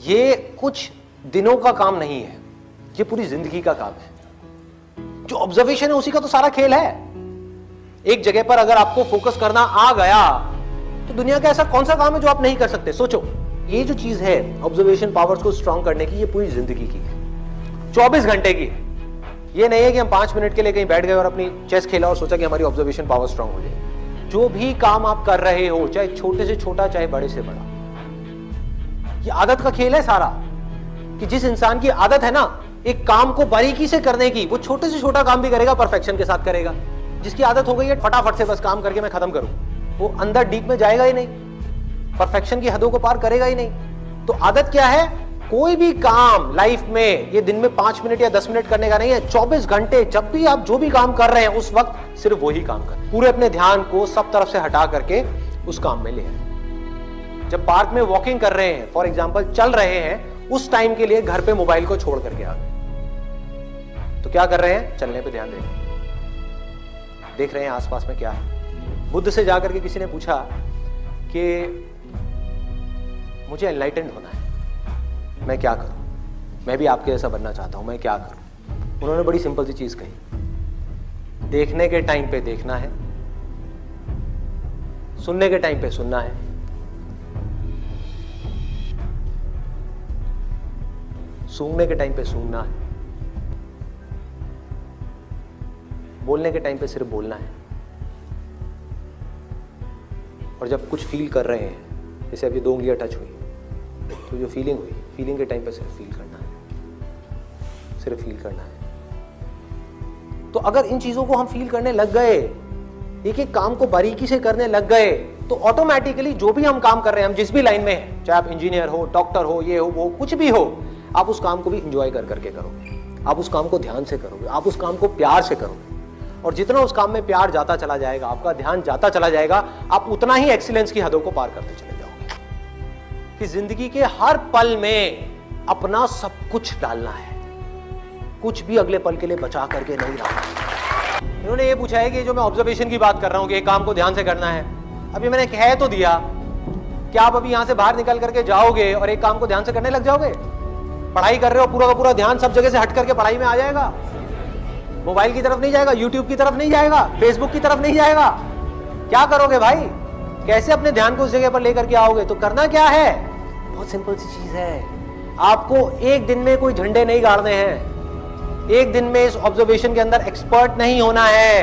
ये कुछ दिनों का काम नहीं है, ये पूरी जिंदगी का काम है। जो ऑब्जर्वेशन है उसी का तो सारा खेल है। एक जगह पर अगर आपको फोकस करना आ गया तो दुनिया का ऐसा कौन सा काम है जो आप नहीं कर सकते। सोचो, ये जो चीज है ऑब्जर्वेशन पावर्स को स्ट्रांग करने की, ये पूरी जिंदगी की है, 24 घंटे की है। ये नहीं है कि हम 5 मिनट के लिए कहीं बैठ गए और अपनी चेस खेला और सोचा कि हमारी ऑब्जर्वेशन पावर स्ट्रांग हो जाए। जो भी काम आप कर रहे हो, चाहे छोटे से छोटा चाहे बड़े से बड़ा, ये आदत का खेल है सारा। कि जिस इंसान की आदत है ना एक काम को बारीकी से करने की, वो छोटे से छोटा काम भी करेगा, परफेक्शन के साथ करेगा। जिसकी आदत हो गई है फटाफट से बस काम करके मैं खत्म करूं, वो अंदर डीप में जाएगा ही नहीं, परफेक्शन की हदों को पार करेगा ही नहीं। तो आदत क्या है? कोई भी काम लाइफ में ये दिन में 5 मिनट या 10 मिनट करने का नहीं है, 24 घंटे जब भी आप जो भी काम कर रहे हैं उस वक्त सिर्फ वही काम करें। पूरे अपने ध्यान को सब तरफ से हटा करके उस काम में ले आए। जब पार्क में वॉकिंग कर रहे हैं, फॉर एग्जाम्पल चल रहे हैं, उस टाइम के लिए घर पे मोबाइल को छोड़ करके आ गए, तो क्या कर रहे हैं? चलने पे ध्यान दे रहे हैं, देख रहे हैं आसपास में क्या है। बुद्ध से जाकर के किसी ने पूछा कि मुझे एनलाइटेंड होना है, मैं क्या करूं? मैं भी आपके जैसा बनना चाहता हूं, मैं क्या करूं? उन्होंने बड़ी सिंपल सी चीज कही, देखने के टाइम पे देखना है, सुनने के टाइम पे सुनना है, सूंघने के टाइम पे सूंघना है, बोलने के टाइम पे सिर्फ बोलना है। और जब कुछ फील कर रहे हैं, जैसे अब ये 2 उंगलियां टच हुई, तो जो फीलिंग हुई, फीलिंग के टाइम पे सिर्फ फील करना है, सिर्फ फील करना है। तो अगर इन चीजों को हम फील करने लग गए, एक एक काम को बारीकी से करने लग गए, तो ऑटोमेटिकली जो भी हम काम कर रहे हैं, हम जिस भी लाइन में हैं, चाहे आप इंजीनियर हो, डॉक्टर हो, ये हो, वो कुछ भी हो, आप उस काम को भी इंजॉय कर करके करोगे, आप उस काम को ध्यान से करोगे, आप उस काम को प्यार से करोगे। और जितना उस काम में प्यार जाता चला जाएगा, आपका ध्यान जाता चला जाएगा, आप उतना ही एक्सीलेंस की हदों को पार करते चले जाओगे। कि जिंदगी के हर पल में अपना सब कुछ डालना है, कुछ भी अगले पल के लिए बचा करके नहीं रखना। इन्होंने ये पूछा है कि जो मैं ऑब्जर्वेशन की बात कर रहा हूं कि एक काम को ध्यान से करना है, अभी मैंने कह तो दिया कि आप अभी यहां से बाहर निकल करके जाओगे और एक काम को ध्यान से करने लग जाओगे? पढ़ाई कर रहे हो, पूरा का पूरा ध्यान सब जगह से हट करके पढ़ाई में आ जाएगा, मोबाइल की तरफ नहीं जाएगा, यूट्यूब की तरफ नहीं जाएगा, फेसबुक की तरफ नहीं जाएगा। क्या करोगे भाई? कैसे अपने ध्यान को उस जगह पर लेकर के आओगे? तो करना क्या है? बहुत सिंपल सी चीज है। आपको एक दिन में कोई झंडे नहीं गाड़ने हैं, एक दिन में इस ऑब्जर्वेशन के अंदर एक्सपर्ट नहीं होना है।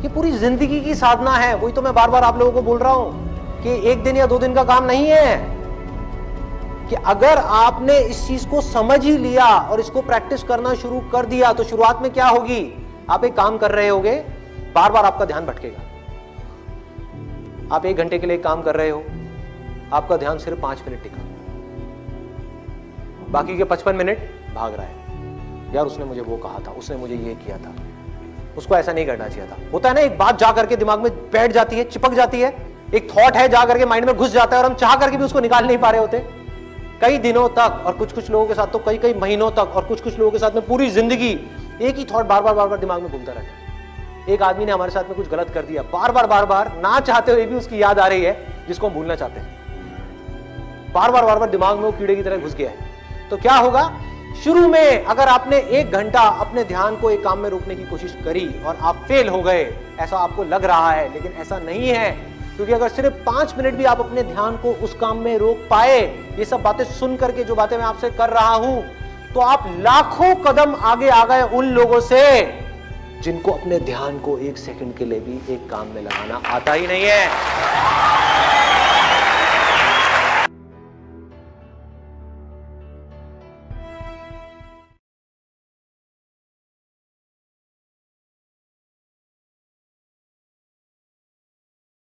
ये पूरी जिंदगी की साधना है। वही तो मैं बार बार आप लोगों को बोल रहा हूं कि एक दिन या 2 दिन का काम नहीं है। कि अगर आपने इस चीज को समझ ही लिया और इसको प्रैक्टिस करना शुरू कर दिया, तो शुरुआत में क्या होगी? आप एक काम कर रहे होगे, बार बार आपका ध्यान भटकेगा। आप 1 घंटे के लिए काम कर रहे हो, आपका ध्यान सिर्फ 5 मिनट टिका, बाकी के 55 मिनट भाग रहा है। यार उसने मुझे वो कहा था, उसने मुझे ये किया था, उसको ऐसा नहीं करना चाहिए था। होता है ना, एक बात जा करके दिमाग में बैठ जाती है, चिपक जाती है, एक थॉट है जा करके माइंड में घुस जाता है और हम चाह करके भी उसको निकाल नहीं पा रहे होते कई दिनों तक, और कुछ लोगों के साथ तो कई महीनों तक, और कुछ लोगों के साथ में पूरी जिंदगी एक ही थॉट बार बार दिमाग में घूमता रहता है। एक आदमी ने हमारे साथ में कुछ गलत कर दिया, बार बार ना चाहते हुए भी उसकी याद आ रही है, जिसको हम भूलना चाहते हैं। बार बार दिमाग में वो कीड़े की तरह घुस गया है। तो क्या होगा? शुरू में अगर आपने 1 घंटा अपने ध्यान को एक काम में रोकने की कोशिश करी और आप फेल हो गए, ऐसा आपको लग रहा है, लेकिन ऐसा नहीं है। क्योंकि अगर सिर्फ 5 मिनट भी आप अपने ध्यान को उस काम में रोक पाए, ये सब बातें सुन करके जो बातें मैं आपसे कर रहा हूं, तो आप लाखों कदम आगे आ गए उन लोगों से जिनको अपने ध्यान को 1 सेकंड के लिए भी एक काम में लगाना आता ही नहीं है।